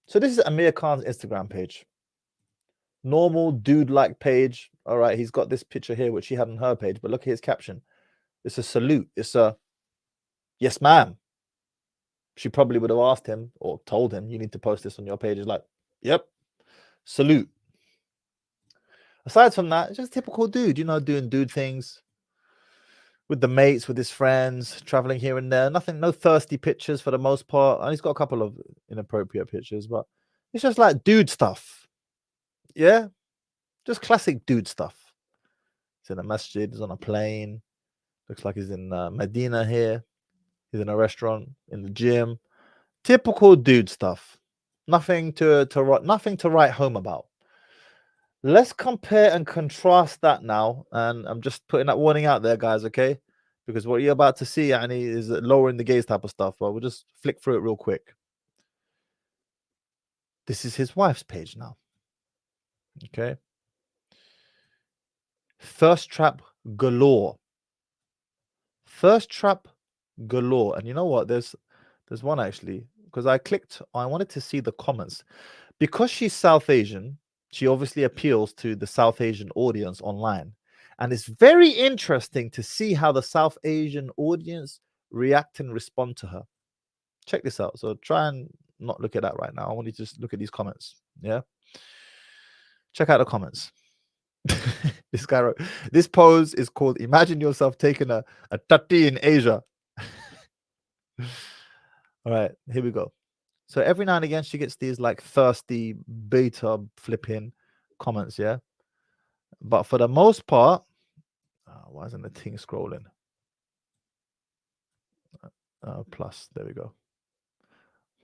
So this is Amir Khan's Instagram page. Normal dude-like page. All right, he's got this picture here, which he had on her page, but look at his caption. It's a salute. It's a, yes, ma'am. She probably would have asked him or told him, you need to post this on your page. It's like, yep, salute. Aside from that, it's just a typical dude, doing dude things with the mates, with his friends, traveling here and there. Nothing, no thirsty pictures for the most part. And he's got a couple of inappropriate pictures, but it's just like dude stuff. Yeah, just classic dude stuff. He's in a masjid, he's on a plane. Looks like he's in Medina here. He's in a restaurant, in the gym. Typical dude stuff. Nothing to write home about. Let's compare and contrast that now. And I'm just putting that warning out there, guys, okay? Because what you're about to see, Yani, is lowering the gaze type of stuff. But we'll just flick through it real quick. This is his wife's page now. Okay. Thirst trap galore. Thirst trap galore. And you know what? There's one actually, because I wanted to see the comments. Because she's South Asian, she obviously appeals to the South Asian audience online. And it's very interesting to see how the South Asian audience react and respond to her. Check this out. So try and not look at that right now. I want you to just look at these comments. Yeah. Check out the comments. This guy wrote, this pose is called imagine yourself taking a tatti in Asia. All right, here we go. So every now and again she gets these like thirsty beta flipping comments, yeah. But for the most part, why isn't the thing scrolling? Plus, there we go.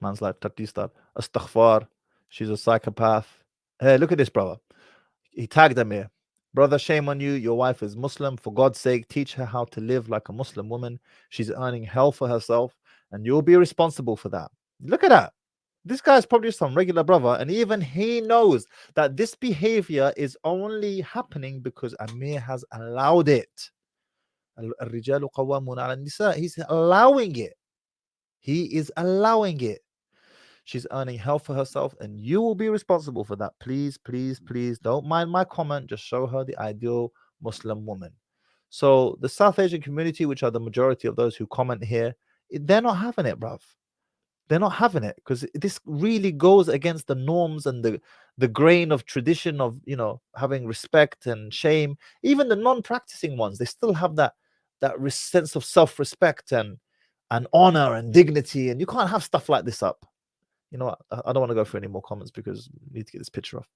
Man's like Tatista, astaghfar, she's a psychopath. Hey, look at this, brother. He tagged Amir. Brother, shame on you. Your wife is Muslim. For God's sake, teach her how to live like a Muslim woman. She's earning hell for herself, and you'll be responsible for that. Look at that. This guy's probably some regular brother, and even he knows that this behavior is only happening because Amir has allowed it. He's allowing it. He is allowing it. She's earning hell for herself, and you will be responsible for that. Please, please, please don't mind my comment. Just show her the ideal Muslim woman. So the South Asian community, which are the majority of those who comment here, they're not having it, bruv. They're not having it because this really goes against the norms and the grain of tradition of, you know, having respect and shame. Even the non-practicing ones, they still have that sense of self-respect and honor and dignity, and you can't have stuff like this up. You know what? I don't want to go through any more comments because we need to get this picture off.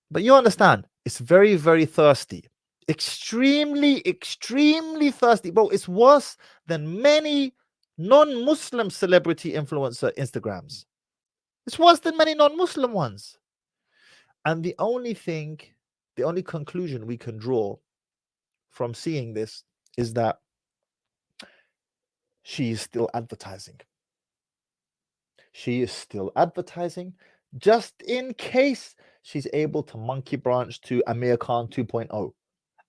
But you understand, it's very, very thirsty. Extremely, extremely thirsty. Bro, it's worse than many non-Muslim celebrity influencer Instagrams. It's worse than many non-Muslim ones. And the only conclusion we can draw from seeing this is that she is still advertising. She is still advertising just in case she's able to monkey branch to Amir Khan 2.0.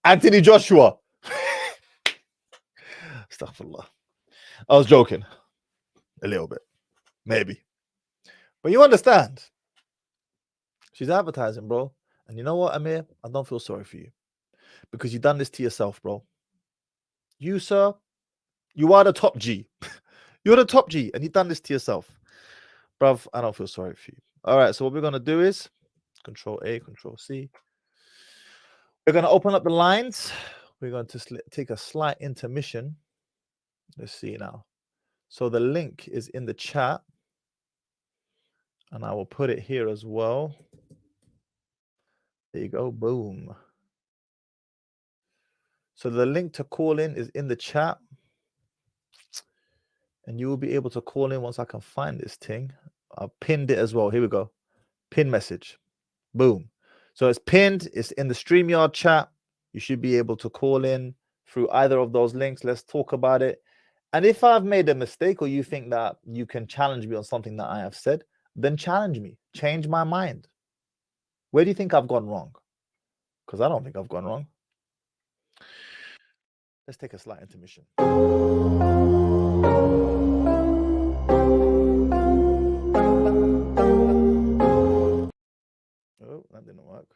Anthony Joshua. Astaghfirullah. I was joking. A little bit. Maybe. But you understand. She's advertising, bro. And you know what, Amir? I don't feel sorry for you. Because you've done this to yourself, bro. You, sir, you are the top G. You're the top G, and you've done this to yourself. Bruv, I don't feel sorry for you. All right, so what we're going to do is Control A, Control C. We're going to open up the lines. We're going to take a slight intermission. Let's see now. So the link is in the chat. And I will put it here as well. There you go. Boom. So the link to call in is in the chat. And you will be able to call in once I can find this thing. I've pinned it as well. Here we go. Pin message. Boom. So it's pinned. It's in the StreamYard chat. You should be able to call in through either of those links. Let's talk about it. And if I've made a mistake or you think that you can challenge me on something that I have said, then challenge me. Change my mind. Where do you think I've gone wrong? Because I don't think I've gone wrong. Let's take a slight intermission. Oh, that didn't work.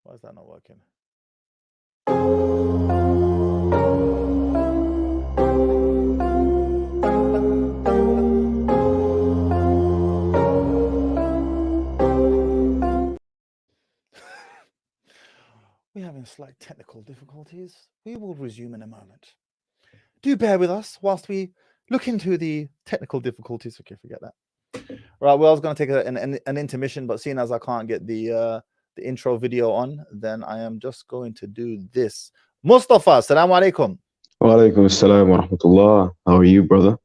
Why is that not working? We're having slight technical difficulties. We will resume in a moment. Do bear with us whilst we look into the technical difficulties. Okay, forget that. Right, well, I was going to take an intermission, but seeing as I can't get the intro video on, then I am just going to do this. Mustafa, assalamu alaikum. Walaikum assalam wa rahmatullah. How are you, brother?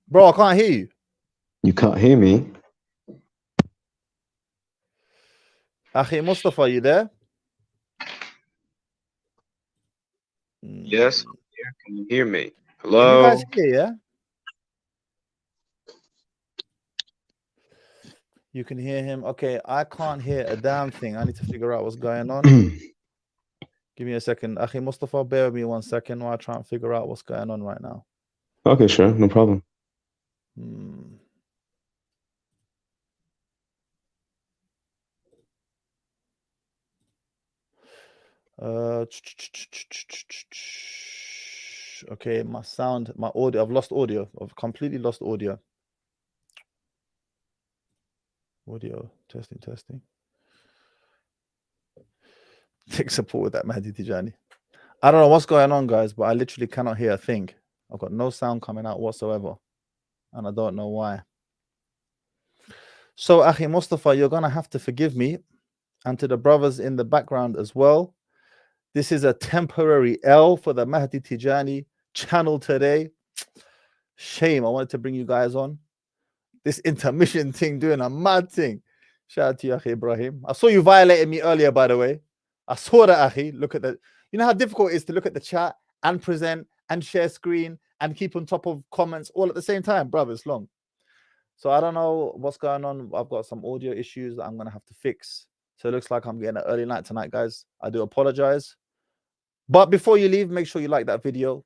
Bro, I can't hear you. You can't hear me? Akhi Mustafa, you there? Yes, I'm here. Can you hear me? Can you guys Hello? hear, yeah? You can hear him. Okay, I can't hear a damn thing. I need to figure out what's going on. Give me a second. Akhi Mustafa, bear with me 1 second while I try and figure out what's going on right now. Okay, sure. No problem. Okay, my sound, my audio, I've lost audio. I've completely lost audio. Audio, testing. Take support with that Mahdi Tijani. I don't know what's going on, guys, but I literally cannot hear a thing. I've got no sound coming out whatsoever, and I don't know why. So, Akhi Mustafa, you're going to have to forgive me, and to the brothers in the background as well. This is a temporary L for the Mahdi Tijani channel today. Shame, I wanted to bring you guys on. This intermission thing doing a mad thing. Shout out to you, Akhi Ibrahim. I saw you violated me earlier, by the way. I saw that, Akhi. Look at that. You know how difficult it is to look at the chat and present and share screen and keep on top of comments all at the same time, brother. It's long. So I don't know what's going on. I've got some audio issues that I'm going to have to fix. So it looks like I'm getting an early night tonight, guys. I do apologize. But before you leave, make sure you like that video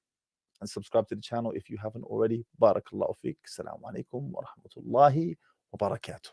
and subscribe to the channel if you haven't already. Barakallahu feek. Assalamu alaikum wa rahmatullahi wa barakatuh.